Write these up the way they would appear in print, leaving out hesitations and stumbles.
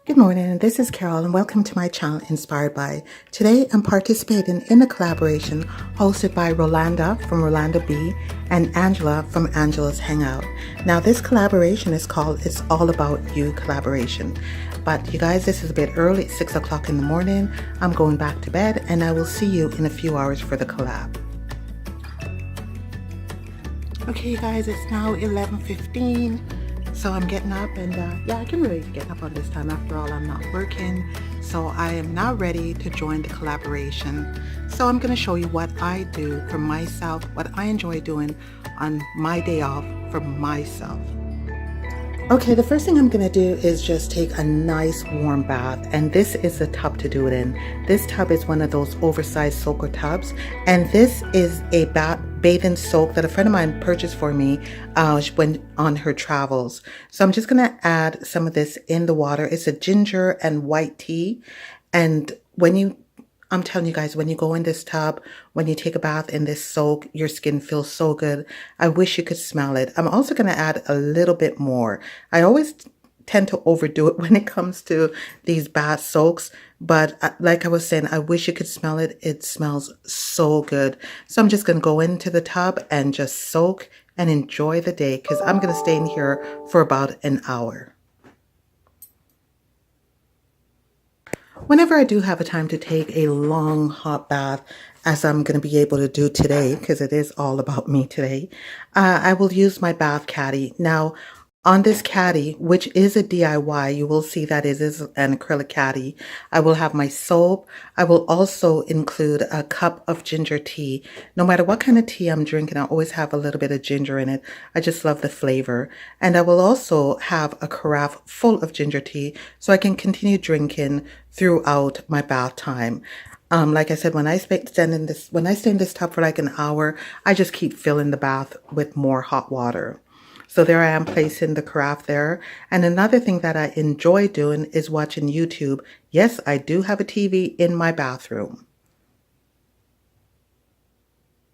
Good morning, this is Carol and welcome to my channel Inspiredby. Today I'm participating in a collaboration hosted by Rolanda from Rolanda B and Angela from Angela's Hangout. Now this collaboration is called It's All About You collaboration. But you guys, this is a bit early, it's 6 o'clock in the morning. I'm going back to bed and I will see you in a few hours for the collab. Okay you guys, it's now 11:15. So I'm getting up and yeah, I can really get up on this time. After all, I'm not working. So I am now ready to join the collaboration. So I'm going to show you what I do for myself, what I enjoy doing on my day off for myself. Okay, the first thing I'm going to do is just take a nice warm bath, and this is the tub to do it in. This tub is one of those oversized soaker tubs, and this is a bathing soak that a friend of mine purchased for me when on her travels. So I'm just going to add some of this in the water. It's a ginger and white tea, and I'm telling you guys, when you go in this tub, when you take a bath in this soak, your skin feels so good. I wish you could smell it. I'm also going to add a little bit more. I always tend to overdo it when it comes to these bath soaks, but like I was saying, I wish you could smell it. It smells so good. So I'm just going to go into the tub and just soak and enjoy the day because I'm going to stay in here for about an hour. Whenever I do have a time to take a long hot bath, as I'm going to be able to do today, because it is all about me today, I will use my Bath Caddy. Now, on this caddy, which is a DIY, you will see that it is an acrylic caddy. I will have my soap. I will also include a cup of ginger tea. No matter what kind of tea I'm drinking, I always have a little bit of ginger in it. I just love the flavor. And I will also have a carafe full of ginger tea so I can continue drinking throughout my bath time. Like I said, when I stay in this tub for like an hour, I just keep filling the bath with more hot water. So there I am placing the carafe there. And another thing that I enjoy doing is watching YouTube. Yes, I do have a TV in my bathroom.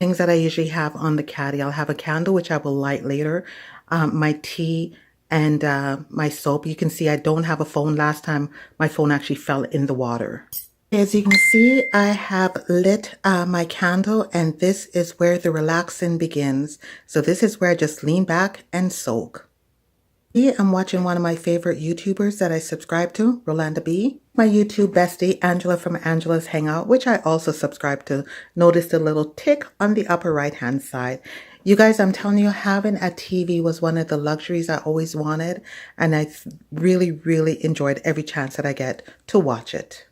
Things that I usually have on the caddy. I'll have a candle, which I will light later. My tea and my soap. You can see I don't have a phone. Last time my phone actually fell in the water. As you can see, I have lit my candle, and this is where the relaxing begins. So this is where I just lean back and soak. Here I'm watching one of my favorite YouTubers that I subscribe to, Rolanda B. My YouTube bestie, Angela from Angela's Hangout, which I also subscribe to. Notice the little tick on the upper right-hand side. You guys, I'm telling you, having a TV was one of the luxuries I always wanted, and I really, really enjoyed every chance that I get to watch it.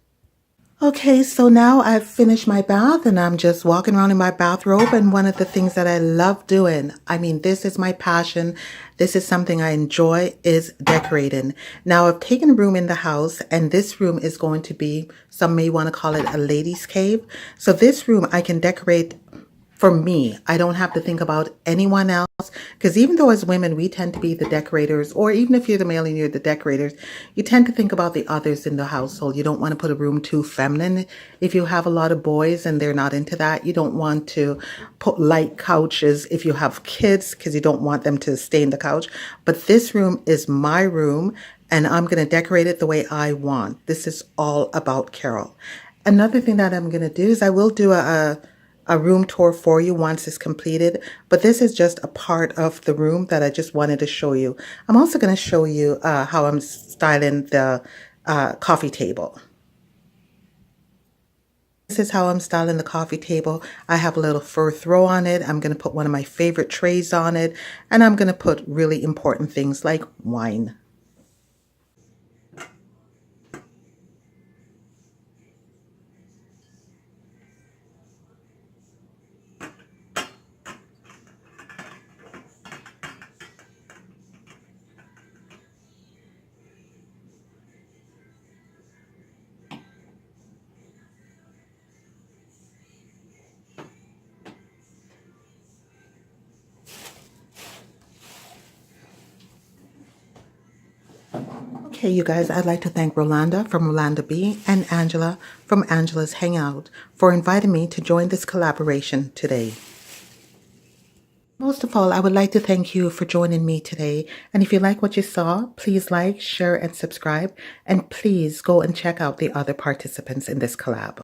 Okay, so now I've finished my bath and I'm just walking around in my bathrobe, and one of the things that I love doing, I mean, this is my passion. This is something I enjoy, is decorating. Now I've taken a room in the house, and this room is going to be, some may want to call it a ladies' cave. So this room I can decorate for me. I don't have to think about anyone else, because even though as women we tend to be the decorators, or even if you're the male and you're the decorators, you tend to think about the others in the household. You don't want to put a room too feminine. If you have a lot of boys and they're not into that, you don't want to put light couches if you have kids, because you don't want them to stay in the couch. But this room is my room, and I'm going to decorate it the way I want. This is all about Carol. Another thing that I'm going to do is I will do a room tour for you once it's completed, but this is just a part of the room that I just wanted to show you. I'm also going to show you how I'm styling the coffee table. This is how I'm styling the coffee table. I have a little fur throw on it. I'm going to put one of my favorite trays on it, and I'm going to put really important things like wine. Okay, you guys, I'd like to thank Rolanda from Rolanda B and Angela from Angela's Hangout for inviting me to join this collaboration today. Most of all, I would like to thank you for joining me today. And if you like what you saw, please like, share, and subscribe. And please go and check out the other participants in this collab.